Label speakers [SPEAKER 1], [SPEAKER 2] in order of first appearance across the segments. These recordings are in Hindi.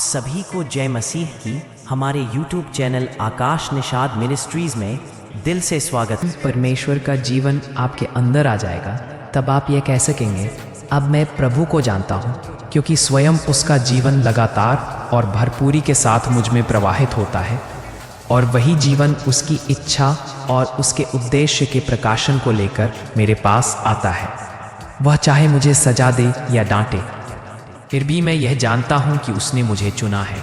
[SPEAKER 1] सभी को जय मसीह की हमारे YouTube चैनल आकाश निषाद मिनिस्ट्रीज में दिल से स्वागत।
[SPEAKER 2] परमेश्वर का जीवन आपके अंदर आ जाएगा, तब आप ये कह सकेंगे अब मैं प्रभु को जानता हूँ, क्योंकि स्वयं उसका जीवन लगातार और भरपूरी के साथ मुझ में प्रवाहित होता है और वही जीवन उसकी इच्छा और उसके उद्देश्य के प्रकाशन को लेकर मेरे पास आता है। वह चाहे मुझे सजा दे या डांटे, फिर भी मैं यह जानता हूँ कि उसने मुझे चुना है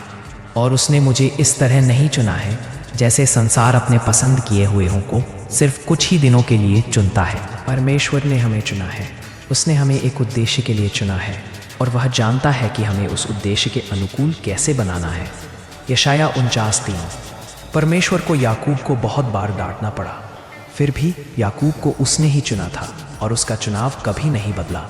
[SPEAKER 2] और उसने मुझे इस तरह नहीं चुना है जैसे संसार अपने पसंद किए हुए को सिर्फ कुछ ही दिनों के लिए चुनता है। परमेश्वर ने हमें चुना है, उसने हमें एक उद्देश्य के लिए चुना है और वह जानता है कि हमें उस उद्देश्य के अनुकूल कैसे बनाना है। यशाया 49:3। परमेश्वर को याकूब को बहुत बार डांटना पड़ा, फिर भी याकूब को उसने ही चुना था और उसका चुनाव कभी नहीं बदला।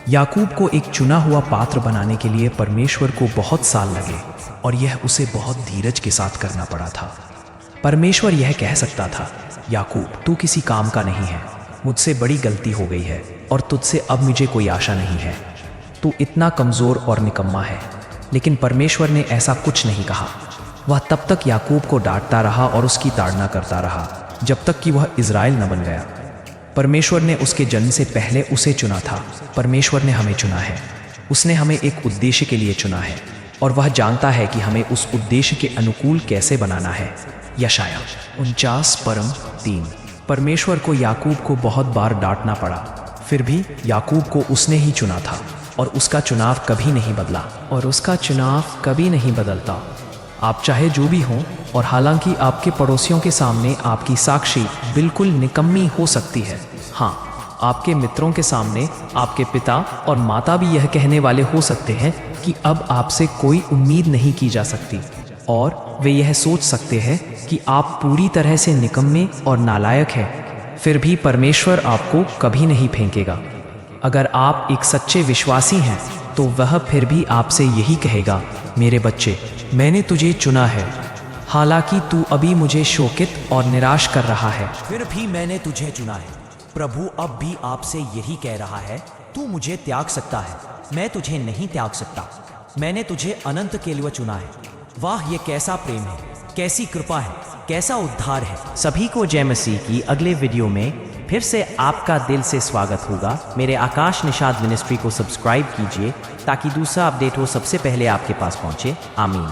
[SPEAKER 2] याकूब को एक चुना हुआ पात्र बनाने के लिए परमेश्वर को बहुत साल लगे और यह उसे बहुत धीरज के साथ करना पड़ा था। परमेश्वर यह कह सकता था, याकूब तू किसी काम का नहीं है, मुझसे बड़ी गलती हो गई है और तुझसे अब मुझे कोई आशा नहीं है, तू इतना कमज़ोर और निकम्मा है। लेकिन परमेश्वर ने ऐसा कुछ नहीं कहा। वह तब तक याकूब को डांटता रहा और उसकी ताड़ना करता रहा जब तक कि वह इज़राइल न बन गया। परमेश्वर ने उसके जन्म से पहले उसे चुना था। परमेश्वर ने हमें चुना है, उसने हमें एक उद्देश्य के लिए चुना है और वह जानता है कि हमें उस उद्देश्य के अनुकूल कैसे बनाना है। यशाया 49:3। परमेश्वर को याकूब को बहुत बार डांटना पड़ा, फिर भी याकूब को उसने ही चुना था और उसका चुनाव कभी नहीं बदला और उसका चुनाव कभी नहीं बदलता। आप चाहे जो भी हों, और हालांकि आपके पड़ोसियों के सामने आपकी साक्षी बिल्कुल निकम्मी हो सकती है, हाँ, आपके मित्रों के सामने आपके पिता और माता भी यह कहने वाले हो सकते हैं कि अब आपसे कोई उम्मीद नहीं की जा सकती और वे यह सोच सकते हैं कि आप पूरी तरह से निकम्मे और नालायक हैं, फिर भी परमेश्वर आपको कभी नहीं फेंकेगा। अगर आप एक सच्चे विश्वासी हैं तो वह फिर भी आपसे यही कहेगा, मेरे बच्चे, मैंने तुझे चुना है, हालांकि तू अभी मुझे शोकित और निराश कर रहा है,
[SPEAKER 1] फिर भी मैंने तुझे चुना है। प्रभु अब भी आपसे यही कह रहा है, तू मुझे त्याग सकता है, मैं तुझे नहीं त्याग सकता, मैंने तुझे अनंत के लिए चुना है। वाह, ये कैसा प्रेम है, कैसी कृपा है, कैसा उद्धार है। सभी को जय मसीह की। अगले वीडियो में फिर से आपका दिल से स्वागत होगा। मेरे आकाश निषाद मिनिस्ट्री को सब्सक्राइब कीजिए ताकि दूसरा अपडेट हो सबसे पहले आपके पास पहुंचे। आमीन।